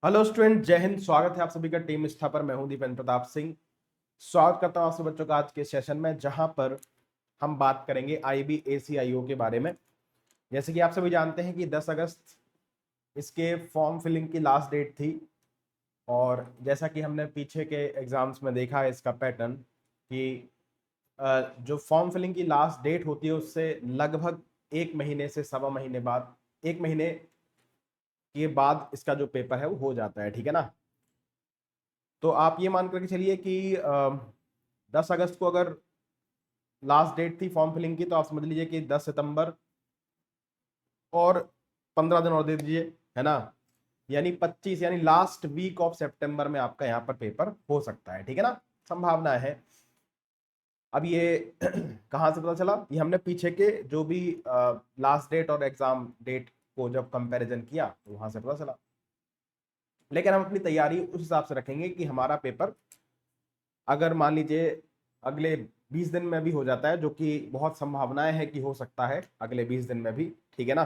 Hello student, जय हिंद। स्वागत है आप सभी का टीम स्था पर। मैं हूं दीपेंद्र प्रताप सिंह। स्वागत करता हूं आप सभी बच्चों का आज के सेशन में, जहां पर हम बात करेंगे IBACIO के बारे में। जैसे कि आप सभी जानते हैं कि 10 अगस्त इसके फॉर्म फिलिंग की लास्ट डेट थी, और जैसा कि हमने पीछे के एग्जाम्स में देखा है इसका पैटर्न कि जो फॉर्म फिलिंग की लास्ट डेट होती है उससे लगभग 1 महीने से सवा महीने बाद, 1 महीने के बाद इसका जो पेपर है वो हो जाता है। ठीक है ना। तो आप ये मान करके चलिए कि 10 अगस्त को अगर लास्ट डेट थी फॉर्म फिलिंग की, तो आप समझ लीजिए कि 10 सितंबर और 15 दिन और दे दीजिए, है ना। यानी 25, यानी लास्ट वीक ऑफ सितंबर में आपका यहाँ पर पेपर हो सकता है। ठीक है ना, संभावना है। अब ये कहाँ से पता चला? ये हमने पीछे के जो भी लास्ट डेट और एग्जाम डेट को जब कंपैरिजन किया तो वहां से पता चला। लेकिन हम अपनी तैयारी उस हिसाब से रखेंगे कि हमारा पेपर अगर मान लीजिए अगले 20 दिन में भी हो जाता है, जो कि बहुत संभावनाएं है कि हो सकता है अगले 20 दिन में भी, ठीक है ना।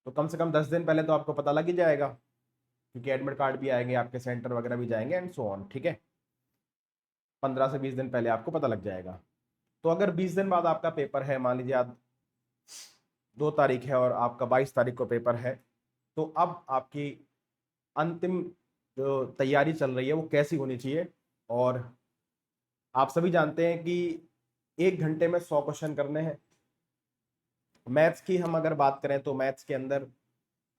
तो कम से कम 10 दिन पहले तो आपको पता लग ही जाएगा, क्योंकि एडमिट कार्ड भी आएंगे, आपके सेंटर वगैरह भी जाएंगे एंड सो ऑन। ठीक है, 15 से 20 दिन पहले आपको पता लग जाएगा। तो अगर 20 दिन बाद आपका पेपर है, मान लीजिए आज 2 तारीख है और आपका 22 तारीख को पेपर है, तो अब आपकी अंतिम जो तैयारी चल रही है वो कैसी होनी चाहिए। और आप सभी जानते हैं कि 1 घंटे में 100 क्वेश्चन करने हैं। मैथ्स की हम अगर बात करें तो मैथ्स के अंदर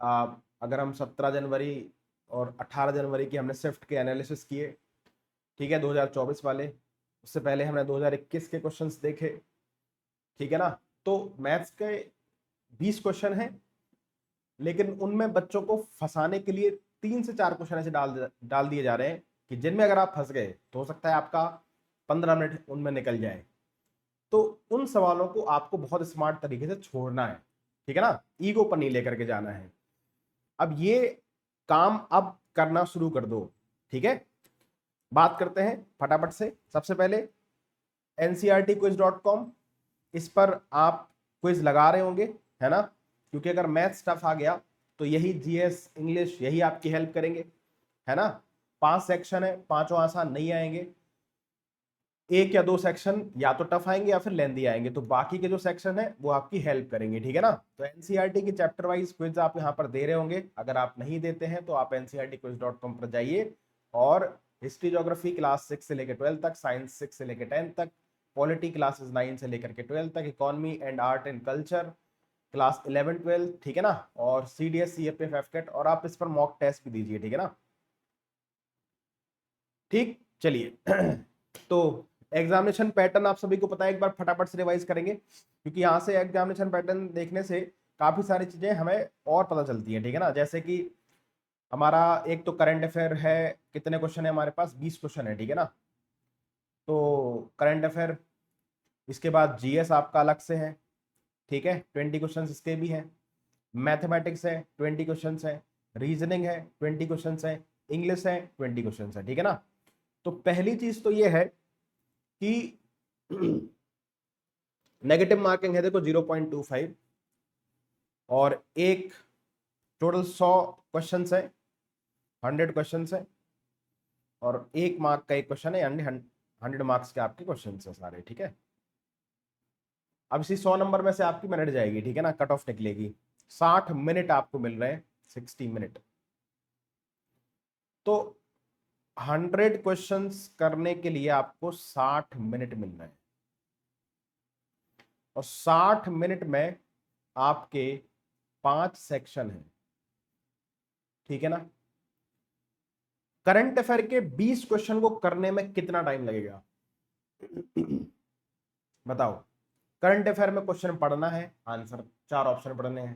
अगर हम 17 जनवरी और 18 जनवरी की हमने शिफ्ट के एनालिसिस किए, ठीक है, 2024 वाले। उससे पहले हमने 2021 के क्वेश्चंस देखे, ठीक है ना। तो मैथ्स के 20 क्वेश्चन हैं, लेकिन उनमें बच्चों को फंसाने के लिए 3 से 4 क्वेश्चन ऐसे डाल दिए जा रहे हैं कि जिनमें अगर आप फंस गए तो हो सकता है आपका 15 मिनट उनमें निकल जाए। तो उन सवालों को आपको बहुत स्मार्ट तरीके से छोड़ना है, ठीक है ना, ईगो पर नहीं लेकर के जाना है। अब ये काम अब करना शुरू कर दो, ठीक है। बात करते हैं फटाफट से। सबसे पहले ncrtquiz.com, इस पर आप क्विज लगा रहे होंगे, है ना, क्योंकि अगर मैथ्स टफ आ गया तो यही जीएस इंग्लिश यही आपकी हेल्प करेंगे, है ना। 5 सेक्शन है, पांचों आसान नहीं आएंगे। 1 या 2 सेक्शन या तो टफ आएंगे या फिर लेंदी आएंगे, तो बाकी के जो सेक्शन है वो आपकी हेल्प करेंगे, ठीक है ना। तो एनसीईआरटी की चैप्टर वाइज क्विज आप यहाँ पर दे रहे होंगे। अगर आप नहीं देते हैं तो आप ncrtquiz.com पर जाइए और हिस्ट्री ज्योग्राफी क्लास 6 से लेकर 12 तक, साइंस 6 से लेकर 10 तक, पॉलिटी क्लासेस 9 से लेकर के 12 तक, economy and art and culture class 11-12, ठीक है ना, और CDS CFP FCAT, और आप इस पर मॉक टेस्ट भी दीजिए, ठीक है ना। ठीक, चलिए तो एग्जामिनेशन पैटर्न आप सभी को पता है, एक बार फटाफट से रिवाइज करेंगे, क्योंकि यहाँ से एग्जामिनेशन पैटर्न देखने से काफी सारी चीजें हमें और पता चलती हैं, ठीक है ना। जैसे कि हमारा एक तो करंट अफेयर है, कितने क्वेश्चन है हमारे पास? 20 क्वेश्चन है, ठीक है ना। तो करंट अफेयर, इसके बाद जीएस आपका अलग से है, ठीक है, 20 क्वेश्चन इसके भी हैं। मैथमेटिक्स है, 20 क्वेश्चन है। रीजनिंग है, 20 क्वेश्चन है। इंग्लिश है, 20 क्वेश्चन है, ठीक है ना। तो पहली चीज तो ये है कि नेगेटिव मार्किंग है, देखो 0.25, और एक टोटल 100 क्वेश्चन है, 100 क्वेश्चन है, और 1 मार्क का एक क्वेश्चन है, यानी 100 मार्क्स के आपके क्वेश्चन है सारे, ठीक है। अब इसी 100 नंबर में से आपकी मिनट जाएगी, ठीक है ना, कट ऑफ निकलेगी। 60 मिनट आपको मिल रहे हैं, 60 मिनट। तो 100 क्वेश्चंस करने के लिए आपको 60 मिनट मिल रहे हैं, और 60 मिनट में आपके 5 सेक्शन हैं, ठीक है ना। करंट अफेयर के 20 क्वेश्चन को करने में कितना टाइम लगेगा बताओ। करंट अफेयर में क्वेश्चन पढ़ना है, आंसर 4 ऑप्शन पढ़ने हैं,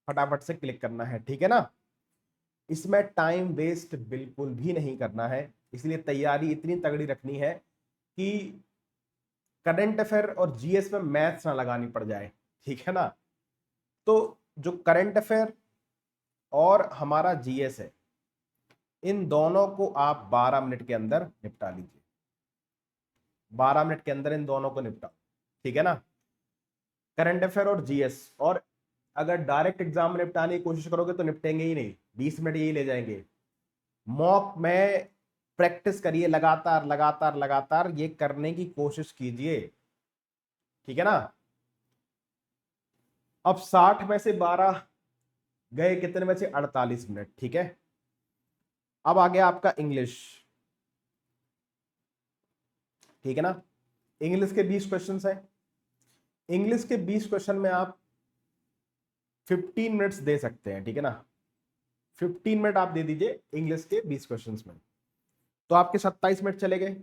फटाफट से क्लिक करना है, ठीक है ना। इसमें टाइम वेस्ट बिल्कुल भी नहीं करना है, इसलिए तैयारी इतनी तगड़ी रखनी है कि करंट अफेयर और जीएस में मैथ्स ना लगानी पड़ जाए, ठीक है ना। तो जो करंट अफेयर और हमारा जीएस है, इन दोनों को आप 12 मिनट के अंदर निपटा लीजिए। 12 मिनट के अंदर इन दोनों को निपटाओ, ठीक है ना, करंट अफेयर और जीएस। और अगर डायरेक्ट एग्जाम में निपटाने की कोशिश करोगे तो निपटेंगे ही नहीं, 20 मिनट यही ले जाएंगे। मॉक में प्रैक्टिस करिए, लगातार लगातार लगातार ये करने की कोशिश कीजिए, ठीक है ना। अब 60 में से 12 गए, कितने में से 48 मिनट, ठीक है। अब आ गया आपका इंग्लिश, ठीक है ना। इंग्लिश के 20 क्वेश्चन है। इंग्लिश के 20 क्वेश्चन में आप 15 मिनट्स दे सकते हैं, ठीक है ना। 15 मिनट आप दे दीजिए इंग्लिश के 20 क्वेश्चन में, तो आपके 27 मिनट चले गए,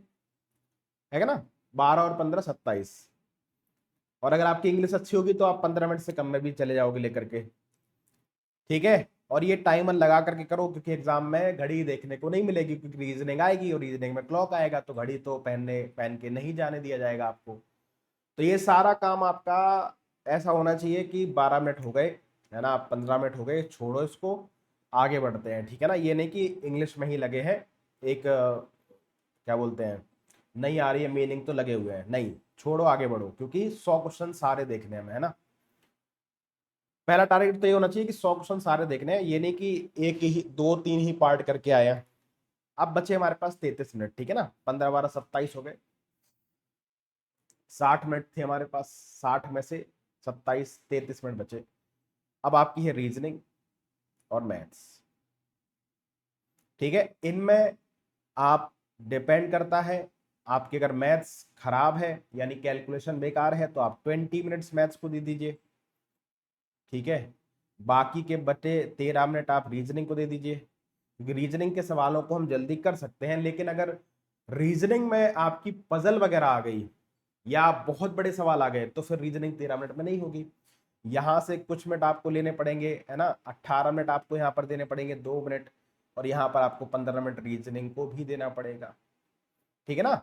है ना। 12 और 15 27। और अगर आपकी इंग्लिश अच्छी होगी तो आप 15 मिनट से कम में भी चले जाओगे लेकर के, ठीक है। और ये टाइमर लगा करके करो, क्योंकि एग्जाम में घड़ी देखने को नहीं मिलेगी, क्योंकि रीजनिंग आएगी और रीजनिंग में क्लॉक आएगा, तो घड़ी तो पहन के नहीं जाने दिया जाएगा आपको। तो ये सारा काम आपका ऐसा होना चाहिए कि 12 मिनट हो गए, है ना, 15 मिनट हो गए, छोड़ो इसको, आगे बढ़ते हैं, ठीक है ना। ये नहीं कि इंग्लिश में ही लगे हैं, एक क्या बोलते हैं, नहीं आ रही है मीनिंग तो लगे हुए हैं, नहीं, छोड़ो आगे बढ़ो, क्योंकि 100 क्वेश्चन सारे देखने हैं, है ना। पहला टारगेट तो ये होना चाहिए कि 100 क्वेश्चन सारे देखने हैं, ये नहीं कि एक ही 2-3 ही पार्ट करके आए हैं। अब बचे हमारे पास 33 मिनट, ठीक है ना, 15 12 27 हो गए, 60 मिनट थे हमारे पास, 60 में से 27, 33 मिनट बचे। अब आपकी है रीजनिंग और मैथ्स, ठीक है। इनमें आप डिपेंड करता है, आपके अगर मैथ्स खराब है यानी कैलकुलेशन बेकार है तो आप 20 मिनट्स मैथ्स को दे दीजिए, ठीक है। बाकी के बचे 13 मिनट आप रीजनिंग को दे दीजिए, क्योंकि रीजनिंग के सवालों को हम जल्दी कर सकते हैं, लेकिन अगर रीजनिंग में आपकी पजल वगैरह आ गई या बहुत बड़े सवाल आ गए तो फिर रीजनिंग 13 मिनट में नहीं होगी। यहाँ से कुछ मिनट आपको लेने पड़ेंगे, है ना, 18 मिनट आपको यहाँ पर देने पड़ेंगे, 2 मिनट, और यहाँ पर आपको 15 मिनट रीजनिंग को भी देना पड़ेगा, ठीक है ना।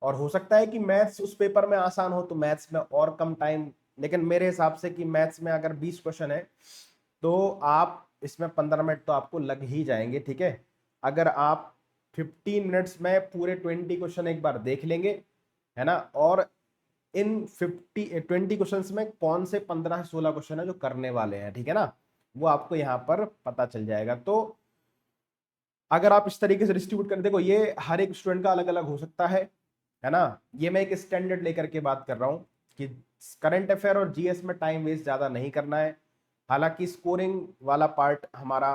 और हो सकता है कि मैथ्स उस पेपर में आसान हो तो मैथ्स में और कम टाइम, लेकिन मेरे हिसाब से कि मैथ्स में अगर 20 क्वेश्चन है तो आप इसमें 15 मिनट तो आपको लग ही जाएंगे, ठीक है। अगर आप 15 मिनट्स में पूरे 20 क्वेश्चन एक बार देख लेंगे, है ना, और इन 20 क्वेश्चंस में कौन से 15 से 16 क्वेश्चन है जो करने वाले हैं, ठीक है ना, वो आपको यहाँ पर पता चल जाएगा। तो अगर आप इस तरीके से डिस्ट्रीब्यूट कर, देखो ये हर एक स्टूडेंट का अलग अलग हो सकता है ना। ये मैं एक स्टैंडर्ड लेकर के बात कर रहा हूँ कि करंट अफेयर और जीएस में टाइम वेस्ट ज्यादा नहीं करना है। हालांकि स्कोरिंग वाला पार्ट हमारा,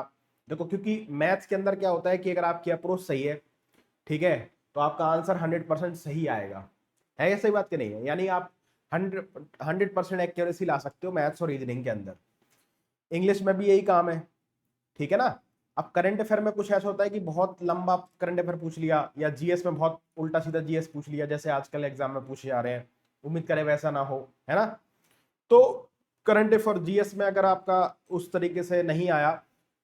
देखो क्योंकि मैथ्स के अंदर क्या होता है कि अगर आपकी अप्रोच सही है, ठीक है, तो आपका आंसर 100% सही आएगा, है ये सही बात कि नहीं है। यानी आप 100% एक्यूरेसी ला सकते हो मैथ्स और रीजनिंग के अंदर। इंग्लिश में भी यही काम है, ठीक है ना। अब करंट अफेयर में कुछ ऐसा होता है कि बहुत लंबा करंट अफेयर पूछ लिया, या जीएस में बहुत उल्टा सीधा जीएस पूछ लिया, जैसे आजकल एग्जाम में पूछे जा रहे हैं, उम्मीद करें वैसा ना हो, है ना। तो करंट अफेयर जीएस में अगर आपका उस तरीके से नहीं आया,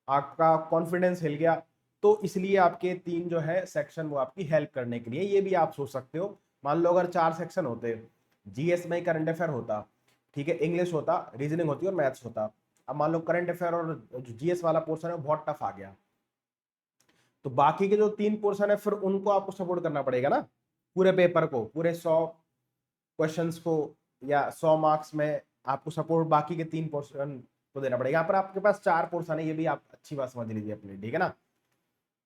आपका कॉन्फिडेंस हिल गया, तो इसलिए आपके 3 जो है सेक्शन वो आपकी हेल्प करने के लिए, ये भी आप सोच सकते हो। मान लो अगर 4 सेक्शन होते, जीएस में करंट अफेयर होता, ठीक है, इंग्लिश होता, रीजनिंग होती और मैथ्स होता। अब मान लो करंट अफेयर और जो जीएस वाला पोर्शन है वो बहुत टफ आ गया, तो बाकी के जो 3 पोर्शन है फिर उनको आपको सपोर्ट करना पड़ेगा ना, पूरे पेपर को, पूरे 100 क्वेश्चंस को, या 100 मार्क्स में आपको सपोर्ट बाकी के 3 पोर्शन को देना पड़ेगा। यहाँ पर आपके पास 4 पोर्शन है, ये भी आप अच्छी बात समझ लीजिए अपनी, ठीक है ना।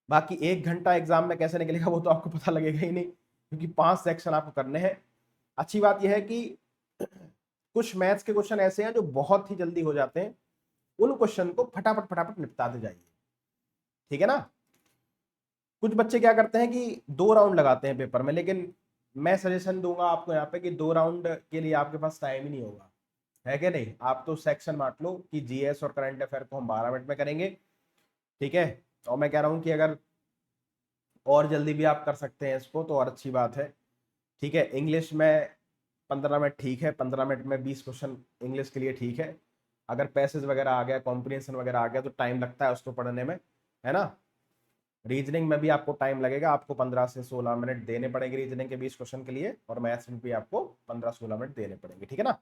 बाकी 1 घंटा एग्जाम में कैसे निकलेगा वो तो आपको पता लगेगा ही नहीं, क्योंकि 5 सेक्शन आपको करने हैं। अच्छी बात यह है कि कुछ मैथ्स के क्वेश्चन ऐसे हैं जो बहुत ही जल्दी हो जाते हैं, उन क्वेश्चन को फटाफट फटाफट निपटाते जाइए, ठीक है ना। कुछ बच्चे क्या करते हैं कि 2 राउंड लगाते हैं पेपर में, लेकिन मैं सजेशन दूंगा आपको यहाँ पे कि 2 राउंड के लिए आपके पास टाइम ही नहीं होगा, है कि नहीं। आप तो सेक्शन बांट लो कि जीएस और करंट अफेयर को हम 12 मिनट में करेंगे, ठीक है। और मैं कह रहा हूँ कि अगर और जल्दी भी आप कर सकते हैं इसको तो और अच्छी बात है, ठीक है। इंग्लिश में 15 मिनट ठीक है, 15 मिनट में 20 क्वेश्चन इंग्लिश के लिए ठीक है। अगर पैसेज वगैरह आ गया, कॉम्प्रिहेंशन वगैरह आ गया तो टाइम लगता है उसको पढ़ने में, है ना। रीजनिंग में भी आपको टाइम लगेगा, आपको 15 से 16 मिनट देने पड़ेंगे रीजनिंग के 20 क्वेश्चन के लिए, और मैथ्स में भी आपको 15-16 मिनट देने पड़ेंगे, ठीक है ना।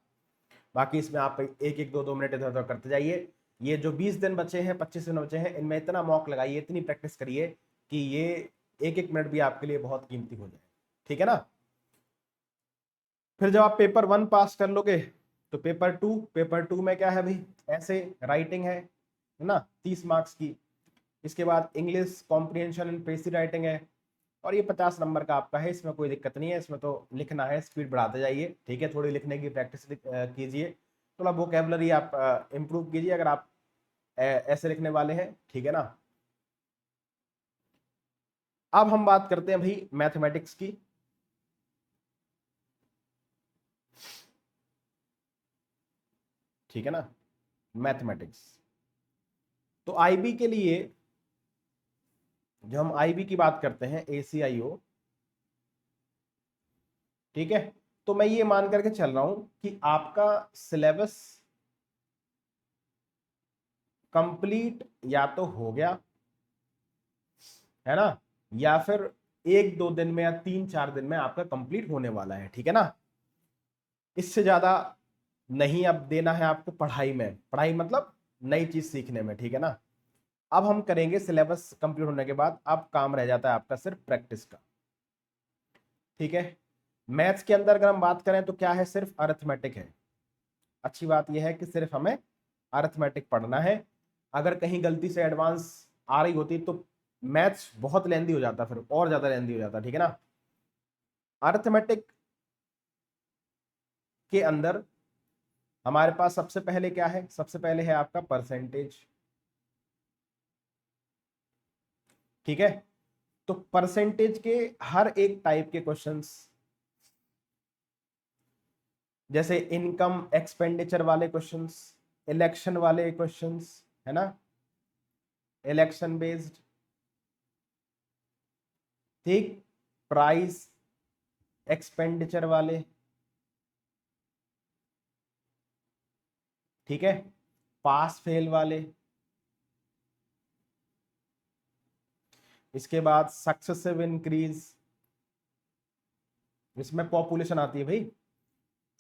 बाकी इसमें आप 1-1 2-2 मिनट इधर उधर करते जाइए। ये जो 20 दिन बचे हैं, 25 दिन बचे हैं, इनमें इतना मॉक लगाइए, इतनी प्रैक्टिस करिए कि ये 1-1 मिनट भी आपके लिए बहुत कीमती हो जाए, ठीक है ना। फिर जब आप पेपर 1 पास कर लोगे तो पेपर 2 में क्या है भाई, ऐसे राइटिंग है ना, 30 मार्क्स की। इसके बाद English comprehension and Pesi writing है, और ये 50 नंबर का आपका है, इसमें कोई दिक्कत नहीं है, इसमें तो लिखना है, स्पीड बढ़ाते जाइए, ठीक है, थोड़ी लिखने की प्रैक्टिस कीजिए, थोड़ा वोकेबलरी आप इम्प्रूव कीजिए अगर आप ऐसे लिखने वाले हैं, ठीक है ना। अब हम बात करते हैं भाई मैथमेटिक्स की। ठीक है ना, मैथमेटिक्स। तो आईबी के लिए जो हम आईबी की बात करते हैं, ACIO, ठीक है, तो मैं ये मान करके चल रहा हूं कि आपका सिलेबस कंप्लीट या तो हो गया है ना, या फिर 1-2 दिन में या 3-4 दिन में आपका कंप्लीट होने वाला है, ठीक है ना। इससे ज्यादा नहीं अब देना है आपको पढ़ाई में, पढ़ाई मतलब नई चीज सीखने में, ठीक है ना। अब हम करेंगे सिलेबस कंप्लीट होने के बाद, अब काम रह जाता है आपका सिर्फ प्रैक्टिस का, ठीक है। मैथ्स के अंदर अगर हम बात करें तो क्या है, सिर्फ अरिथमेटिक है। अच्छी बात यह है कि सिर्फ हमें अरिथमेटिक पढ़ना है, अगर कहीं गलती से एडवांस आ रही होती तो मैथ्स बहुत लेंदी हो जाता, फिर और ज्यादा लेंदी हो जाता, ठीक है ना। अरिथमेटिक के अंदर हमारे पास सबसे पहले क्या है, सबसे पहले है आपका परसेंटेज, ठीक है। तो परसेंटेज के हर एक टाइप के क्वेश्चंस, जैसे इनकम एक्सपेंडिचर वाले क्वेश्चंस, इलेक्शन वाले क्वेश्चंस, है ना, इलेक्शन बेस्ड, ठीक, प्राइस एक्सपेंडिचर वाले, ठीक है, पास फेल वाले, इसके बाद सक्सेसिव इंक्रीज, इसमें पॉपुलेशन आती है भाई,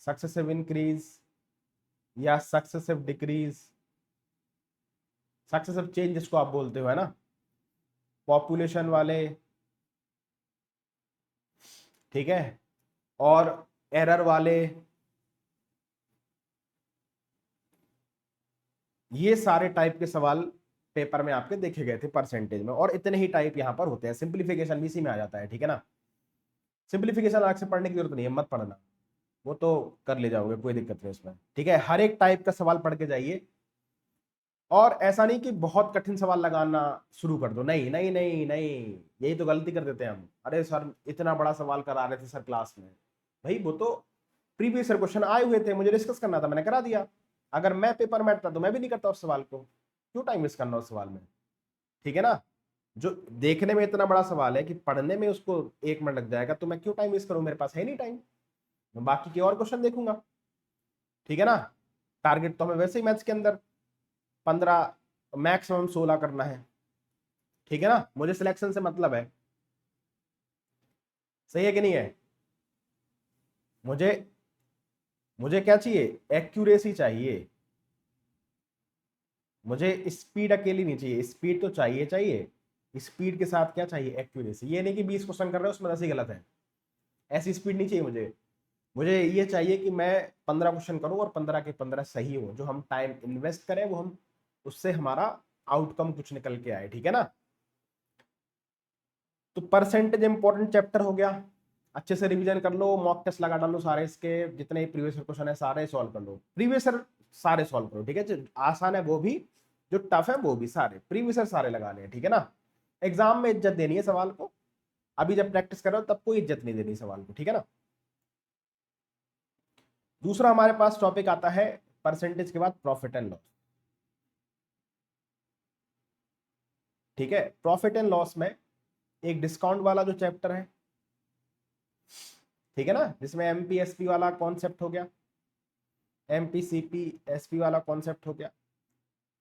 सक्सेसिव इंक्रीज या सक्सेसिव डिक्रीज, सक्सेसिव चेंज जिसको आप बोलते हो, है ना, पॉपुलेशन वाले, ठीक है, और एरर वाले, ये सारे टाइप के सवाल पेपर में आपके देखे गए थे परसेंटेज में, और इतने ही टाइप यहां पर होते हैं, सिंप्लीफिकेशन भी इसी में आ जाता है, ठीक है ना। सिंप्लीफिकेशन अलग से पढ़ने की जरूरत नहीं है, मत पढ़ना, वो तो कर ले जाओगे, कोई दिक्कत नहीं उसमें, ठीक है। हर एक टाइप का सवाल पढ़ के जाइए, और ऐसा नहीं कि बहुत कठिन सवाल लगाना शुरू कर दो, नहीं नहीं नहीं नहीं, यही तो गलती कर देते हैं हम, अरे सर इतना बड़ा सवाल करा रहे थे सर क्लास में, भाई वो तो प्रीवियस ईयर क्वेश्चन आए हुए थे, मुझे डिस्कस करना था, मैंने करा दिया, अगर मैं पेपर में था तो मैं भी नहीं करता उस सवाल को, क्यों टाइम वेस्ट करना उस सवाल में, ठीक है ना। जो देखने में इतना बड़ा सवाल है कि पढ़ने में उसको 1 मिनट लग जाएगा, तो मैं क्यों टाइम वेस्ट करूं, मेरे पास है नहीं टाइम, मैं बाकी के और क्वेश्चन देखूंगा, ठीक है ना। टारगेट तो हमें वैसे ही मैथ्स के अंदर 15, मैक्सिमम 16 करना है, ठीक है ना, मुझे सिलेक्शन से मतलब है, सही है कि नहीं है। मुझे मुझे क्या चाहिए, एक्यूरेसी चाहिए, मुझे स्पीड अकेली नहीं चाहिए, स्पीड तो चाहिए चाहिए, स्पीड के साथ क्या चाहिए, एक्यूरेसी, ये नहीं कि 20 क्वेश्चन कर रहे हो उसमें 10 ही गलत है, ऐसी स्पीड नहीं चाहिए मुझे, मुझे ये चाहिए कि मैं 15 क्वेश्चन करूं और 15 के 15 सही हो, जो हम टाइम इन्वेस्ट करें वो हम, उससे हमारा आउटकम कुछ निकल के आए, ठीक है ना। तो परसेंटेज इंपॉर्टेंट चैप्टर हो गया, अच्छे से रिवीजन कर लो, मॉक टेस्ट लगा डालो सारे, इसके जितने प्रीवियस क्वेश्चन है सारे सॉल्व कर लो, प्रीवियस सारे सॉल्व करो, ठीक है, जो आसान है वो भी, जो टफ है वो भी, सारे प्रीवियस सारे लगाने हैं, ठीक है ना। एग्जाम में इज्जत देनी है सवाल को, अभी जब प्रैक्टिस कर रहे हो तब कोई इज्जत नहीं देनी सवाल को, ठीक है ना। दूसरा हमारे पास टॉपिक आता है परसेंटेज के बाद प्रॉफिट एंड लॉस, ठीक है। प्रॉफिट एंड लॉस में एक डिस्काउंट वाला जो चैप्टर है, ठीक है ना, जिसमें एमपीएसपी वाला कॉन्सेप्ट हो गया, एमपीसीपी एसपी वाला कॉन्सेप्ट हो गया,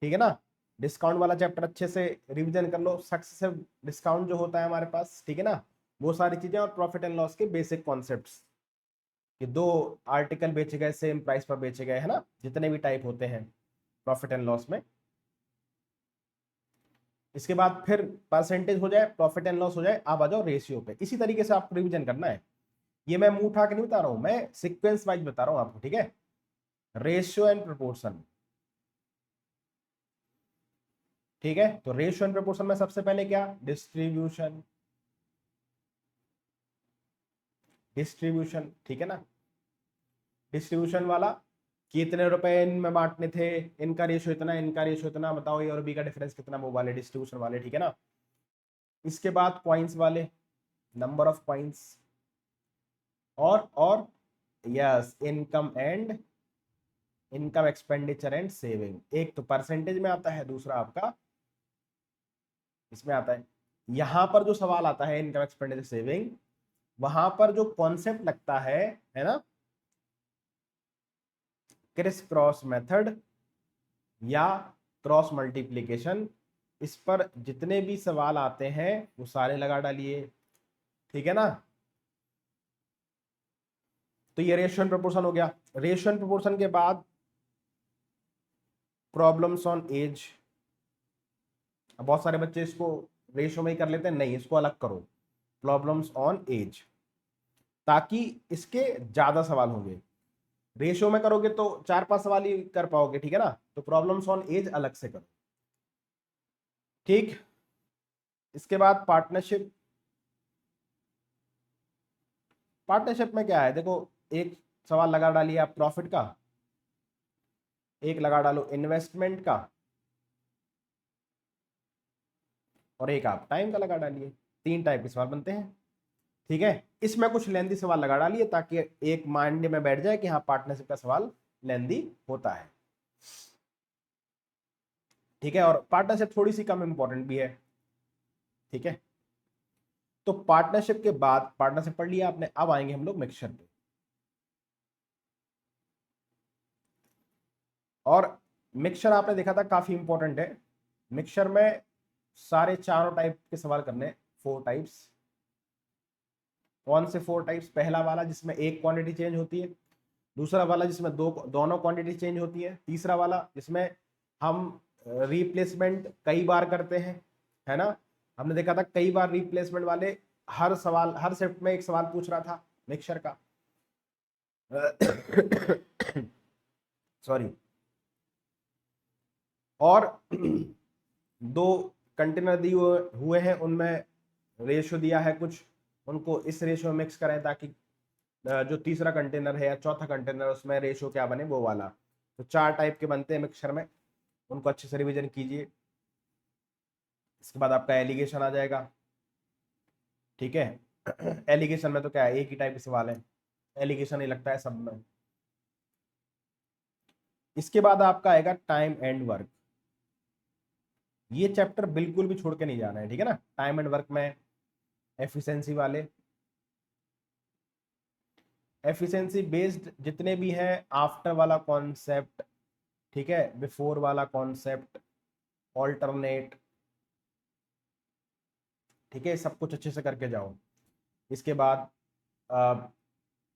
ठीक है ना। डिस्काउंट वाला चैप्टर अच्छे से रिवीजन कर लो, सक्सेसिव डिस्काउंट जो होता है हमारे पास, ठीक है ना, वो सारी चीजें, और प्रॉफिट एंड लॉस के बेसिक कॉन्सेप्ट्स, कि 2 आर्टिकल बेचे गए सेम प्राइस पर बेचे गए, है ना, जितने भी टाइप होते हैं प्रॉफिट एंड लॉस में। इसके बाद फिर परसेंटेज हो जाए, प्रॉफिट एंड लॉस हो जाए, आप आ जाओ रेशियो पे, इसी तरीके से आपको रिवीजन करना है, ये मैं मुंह उठा के नहीं बता रहा हूं, मैं सीक्वेंस वाइज बता रहा हूं आपको, ठीक है। रेशियो एंड प्रोपोर्शन, ठीक है, तो रेशियो एंड प्रोपोर्शन में सबसे पहले क्या, डिस्ट्रीब्यूशन, डिस्ट्रीब्यूशन, ठीक है ना, डिस्ट्रीब्यूशन वाला कितने रुपए इनमें बांटने थे, इनका रेशियो इतना, इनका रेशियो इतना, बताओ ए और बी का डिफरेंस कितना, वो वाले डिस्ट्रीब्यूशन वाले, ठीक है ना। इसके बाद कॉइन्स वाले, नंबर ऑफ कॉइन्स, और yes income and income expenditure and saving. एक तो परसेंटेज में आता है, दूसरा आपका इसमें आता है। यहां पर जो सवाल आता है इनकम एक्सपेंडिचर सेविंग, वहां पर जो कॉन्सेप्ट लगता है ना, क्रिस क्रॉस मेथड या क्रॉस मल्टीप्लीकेशन, इस पर जितने भी सवाल आते हैं वो सारे लगा डालिए, ठीक है ना। तो ये रेशियो एंड प्रोपोर्शन हो गया। रेशियो एंड प्रोपोर्शन के बाद प्रॉब्लम्स ऑन एज। बहुत सारे बच्चे इसको रेशियो में ही कर लेते हैं, नहीं इसको अलग करो, प्रॉब्लम्स ऑन एज, ताकि इसके ज्यादा सवाल होंगे। रेशियो में करोगे तो 4-5 सवाल ही कर पाओगे, ठीक है ना, तो प्रॉब्लम्स ऑन एज अलग से करो, ठीक। इसके बाद पार्टनरशिप। पार्टनरशिप में क्या है, देखो एक सवाल लगा डालिए आप प्रॉफिट का, एक लगा डालो इन्वेस्टमेंट का, और एक आप टाइम का लगा डालिए। 3 टाइप के सवाल बनते हैं, ठीक है। इसमें कुछ लेंदी सवाल लगा डालिए ताकि एक माइंड में बैठ जाए कि हाँ पार्टनरशिप का सवाल लेंदी होता है, ठीक है। और पार्टनरशिप थोड़ी सी कम इंपॉर्टेंट भी है, ठीक है। तो पार्टनरशिप के बाद, पार्टनरशिप पढ़ लिया आपने, अब आएंगे हम लोग मिक्सचर पे। और मिक्सचर आपने देखा था काफी इंपॉर्टेंट है। मिक्सचर में सारे चारों टाइप के सवाल करने, 4 टाइप्स। कौन से 4 टाइप्स, पहला वाला जिसमें एक क्वांटिटी चेंज होती है, दूसरा वाला जिसमें दोनों क्वांटिटी चेंज होती है, तीसरा वाला जिसमें हम रिप्लेसमेंट कई बार करते हैं, है ना। हमने देखा था कई बार रिप्लेसमेंट वाले, हर सवाल हर शिफ्ट में एक सवाल पूछ रहा था मिक्सचर का। सॉरी। और 2 कंटेनर दिए हुए हैं, उनमें रेशियो दिया है कुछ, उनको इस रेशियो में मिक्स करें ताकि जो तीसरा कंटेनर है या चौथा कंटेनर उसमें रेशियो क्या बने, वो वाला। तो 4 टाइप के बनते हैं मिक्सचर में, उनको अच्छे से रिवीजन कीजिए। इसके बाद आपका एलिगेशन आ जाएगा, ठीक है। एलिगेशन में तो क्या है, एक ही टाइप के सवाल है, एलिगेशन ही लगता है सब में। इसके बाद आपका आएगा टाइम एंड वर्क। ये चैप्टर बिल्कुल भी छोड़ के नहीं जाना है, ठीक है ना। टाइम एंड वर्क में एफिशिएंसी वाले, एफिशिएंसी बेस्ड जितने भी हैं, आफ्टर वाला कॉन्सेप्ट, ठीक है, बिफोर वाला कॉन्सेप्ट, ऑल्टरनेट, ठीक है, सब कुछ अच्छे से करके जाओ। इसके बाद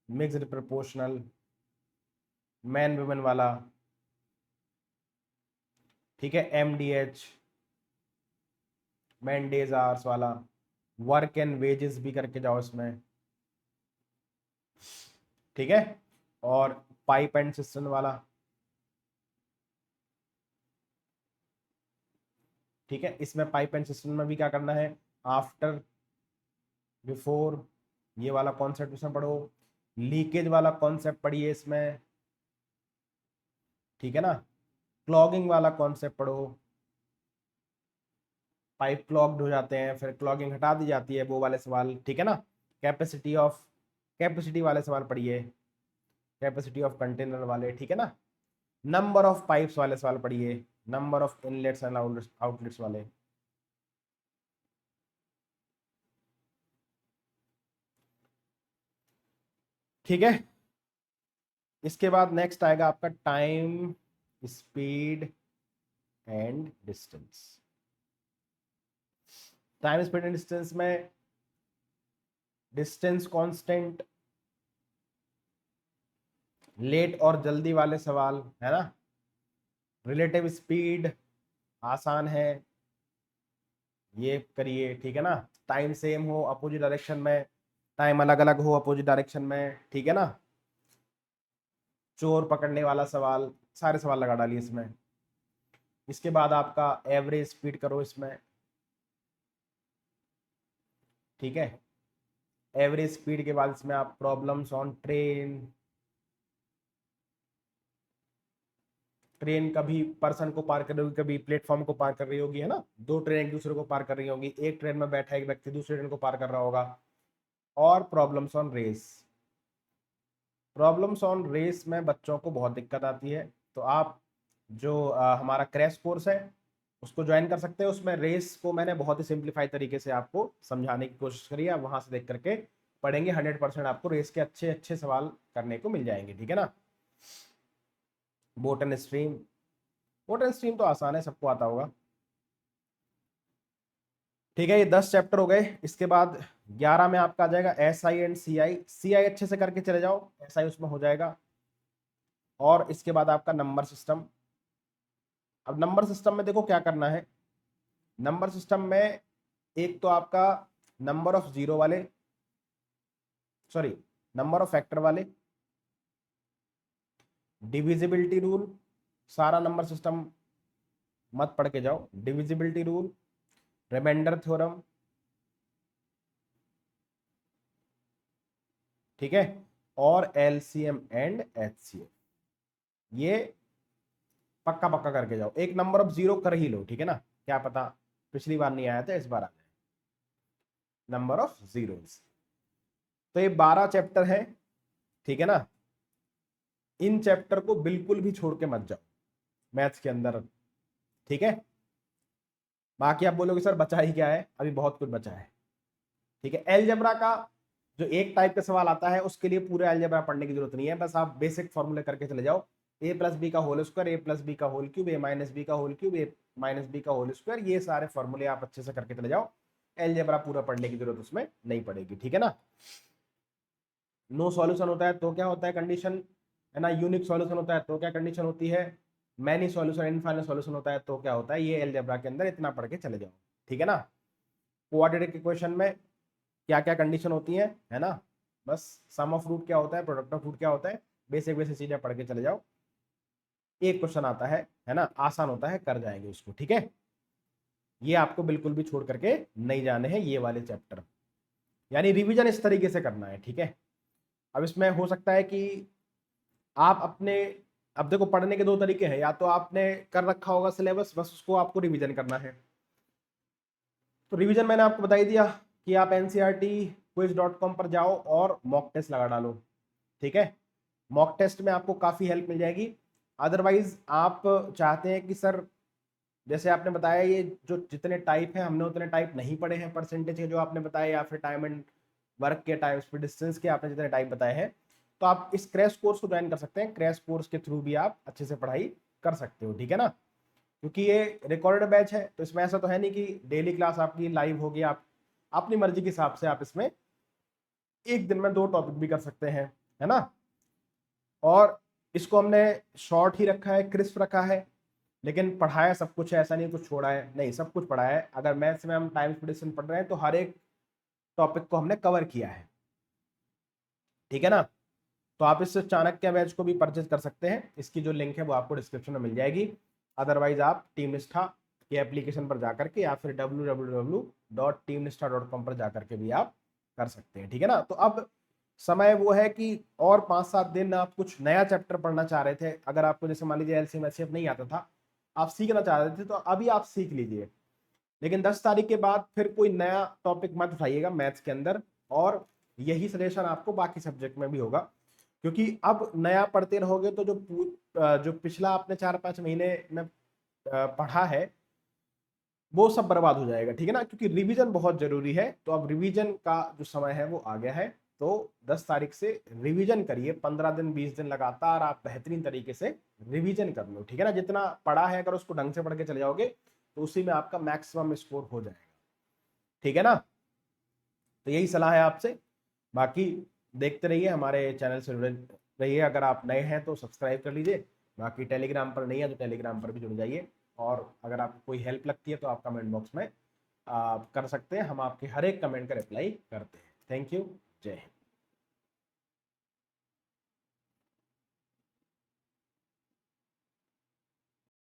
मिक्स्ड प्रोपोर्शनल, मैन वुमेन वाला, ठीक है, एमडीएच, मैन डेज आवर्स वाला, वर्क एंड वेजेस भी करके जाओ इसमें, ठीक है। और पाइप एंड सिस्टम वाला, ठीक है, इसमें पाइप एंड सिस्टम में भी क्या करना है, आफ्टर, बिफोर, ये वाला कॉन्सेप्ट इसमें पढ़ो। लीकेज वाला कॉन्सेप्ट पढ़िए इसमें, ठीक है ना। क्लॉगिंग वाला कॉन्सेप्ट पढ़ो, पाइप क्लॉग्ड हो जाते हैं, फिर क्लॉगिंग हटा दी जाती है, वो वाले सवाल, ठीक है ना। कैपेसिटी वाले सवाल पढ़िए, कैपेसिटी ऑफ कंटेनर वाले, ठीक है ना। नंबर ऑफ पाइप्स वाले सवाल पढ़िए, number of inlets and outlets वाले, ठीक है। इसके बाद नेक्स्ट आएगा आपका time, speed and distance. Time speed and distance में डिस्टेंस कांस्टेंट, लेट और जल्दी वाले सवाल, है ना। रिलेटिव स्पीड आसान है, ये करिए, ठीक है ना। टाइम सेम हो अपोजिट डायरेक्शन में, टाइम अलग अलग हो अपोजिट डायरेक्शन में, ठीक है ना। चोर पकड़ने वाला सवाल, सारे सवाल लगा डालिए इसमें। इसके बाद आपका एवरेज स्पीड करो इसमें, ठीक है। एवरेज स्पीड के बाद इसमें आप प्रॉब्लम्स ऑन ट्रेन, ट्रेन कभी पर्सन को पार कर रही होगी, कभी प्लेटफॉर्म को पार कर रही होगी, है ना, दो ट्रेन एक दूसरे को पार कर रही होगी, एक ट्रेन में बैठा एक व्यक्ति दूसरी ट्रेन को पार कर रहा होगा। और problems on race, problems on race में बच्चों को बहुत दिक्कत आती है, तो आप जो हमारा क्रैश कोर्स है उसको ज्वाइन कर सकते हैं। उसमें रेस को मैंने बहुत ही सिंप्लीफाइड तरीके से आपको समझाने की कोशिश करी है, आप वहां से देख करके पढ़ेंगे, 100% आपको रेस के अच्छे अच्छे सवाल करने को मिल जाएंगे, ठीक है ना। Boat and stream, boat and stream तो आसान है, सबको आता होगा, ठीक है। ये 10 चैप्टर हो गए। इसके बाद 11 में आपका आ जाएगा एस आई एंड सी आई। सी आई अच्छे से करके चले जाओ, एस आई उसमें हो जाएगा। और इसके बाद आपका नंबर सिस्टम। अब नंबर सिस्टम में देखो क्या करना है। नंबर सिस्टम में एक तो आपका नंबर ऑफ जीरो वाले, सॉरी नंबर ऑफ फैक्टर वाले, डिविजिबिलिटी रूल, सारा नंबर सिस्टम मत पढ़ के जाओ, डिविजिबिलिटी रूल, रिमाइंडर थ्योरम, ठीक है, और एलसीएम एंड एचसीएफ, ये पक्का पक्का करके जाओ। एक नंबर ऑफ जीरो कर ही लो, ठीक है ना, क्या पता पिछली बार नहीं आया था इस बार आ जाए, नंबर ऑफ जीरोस। तो ये 12 चैप्टर है, ठीक है ना। इन चैप्टर को बिल्कुल भी छोड़ के मत जाओ मैथ्स के अंदर, ठीक है। बाकी आप बोलोगे सर बचा ही क्या है, अभी बहुत कुछ बचा है, ठीक है। एलजेब्रा का जो एक टाइप का सवाल आता है उसके लिए पूरे एलजेब्रा पढ़ने की जरूरत नहीं है, बस आप बेसिक फॉर्मूले करके चले जाओ। ए प्लस बी का होल स्क्वायर, ए प्लस बी का होल क्यूब, ए माइनस बी का होल क्यूब, ए माइनस बी का होल स्क्वायर, ये सारे फॉर्मूले आप अच्छे से करके चले जाओ। एलजेब्रा पूरा पढ़ने की जरूरत उसमें नहीं पड़ेगी, ठीक है ना। नो सॉल्यूशन होता है तो क्या होता है कंडीशन, है ना। यूनिक सॉल्यूशन होता है तो क्या कंडीशन होती है। मैनी सॉल्यूशन, इनफाइनाइट सॉल्यूशन होता है तो क्या होता है। ये एलजेब्रा के अंदर इतना पढ़ के चले जाओ, ठीक है ना। क्वाड्रेटिक इक्वेशन में क्या क्या कंडीशन होती है ना। बस सम ऑफ रूट क्या होता है, प्रोडक्ट ऑफ रूट क्या होता है, बेसिक बेसिक चीजें पढ़ के चले जाओ। एक क्वेश्चन आता है ना, आसान होता है, कर जाएंगे उसको, ठीक है। ये आपको बिल्कुल भी छोड़ करके नहीं जाने हैं ये वाले चैप्टर, यानी रिवीजन इस तरीके से करना है, ठीक है। अब इसमें हो सकता है कि आप अपने, अब देखो पढ़ने के दो तरीके हैं, या तो आपने कर रखा होगा सिलेबस, बस उसको आपको रिवीजन करना है। तो रिवीजन मैंने आपको बता ही दिया कि आप ncrtquiz.com पर जाओ और मॉक टेस्ट लगा डालो, ठीक है। मॉक टेस्ट में आपको काफी हेल्प मिल जाएगी। अदरवाइज आप चाहते हैं कि सर जैसे आपने बताया ये जो जितने टाइप हैं हमने उतने टाइप नहीं पढ़े हैं परसेंटेज के जो आपने बताया, या फिर टाइम एंड वर्क के, टाइम स्पीड डिस्टेंस के आपने जितने टाइप बताए हैं, तो आप इस क्रैश कोर्स को ज्वाइन कर सकते हैं। क्रैश कोर्स के थ्रू भी आप अच्छे से पढ़ाई कर सकते हो, ठीक है ना। क्योंकि ये रिकॉर्डेड बैच है तो इसमें ऐसा तो है नहीं कि डेली क्लास आपकी लाइव होगी, आप अपनी मर्जी के हिसाब से आप इसमें एक दिन में 2 टॉपिक भी कर सकते हैं, है ना। और इसको हमने शॉर्ट ही रखा है, क्रिस्प रखा है, लेकिन पढ़ाया सब कुछ है, ऐसा नहीं कुछ छोड़ा है, नहीं सब कुछ पढ़ाया है। अगर मैथ्स में हम टाइम प्रिडिक्शन पढ़ रहे हैं तो हर एक टॉपिक को हमने कवर किया है, ठीक है ना। तो आप इस चाणक्य बैच को भी परचेज कर सकते हैं, इसकी जो लिंक है वो आपको डिस्क्रिप्शन में मिल जाएगी। अदरवाइज आप टीम निष्ठा के एप्लीकेशन पर जाकर के या फिर www.teamnistha.com पर जाकर के भी आप कर सकते हैं, ठीक है ना। तो अब समय वो है कि और 5-7 दिन आप कुछ नया चैप्टर पढ़ना चाह रहे थे, अगर आपको जैसे मान लीजिए एलसीएम एचसीएफ नहीं आता था, आप सीखना चाह रहे थे, तो अभी आप सीख लीजिए। लेकिन 10 तारीख के बाद फिर कोई नया टॉपिक मत उठाइएगा मैथ्स के अंदर, और यही सजेशन आपको बाकी सब्जेक्ट में भी होगा। क्योंकि अब नया पढ़ते रहोगे तो जो पिछला आपने 4-5 महीने में पढ़ा है वो सब बर्बाद हो जाएगा, ठीक है ना। क्योंकि रिवीजन बहुत जरूरी है, तो अब रिवीजन का जो समय है वो आ गया है। तो 10 तारीख से रिवीजन करिए, 15 दिन 20 दिन लगातार आप बेहतरीन तरीके से रिवीजन कर लो, ठीक है ना। जितना पढ़ा है अगर उसको ढंग से पढ़ के चले जाओगे तो उसी में आपका मैक्सिमम स्कोर हो जाएगा, ठीक है ना। तो यही सलाह है आपसे। बाकी देखते रहिए, हमारे चैनल से जुड़े रहिए। अगर आप नए हैं तो सब्सक्राइब कर लीजिए, बाकी टेलीग्राम पर नहीं है तो टेलीग्राम पर भी जुड़ जाइए। और अगर आपको कोई हेल्प लगती है तो आप कमेंट बॉक्स में आप कर सकते हैं, हम आपके हर एक कमेंट का रिप्लाई करते हैं। थैंक यू, जय हिंद।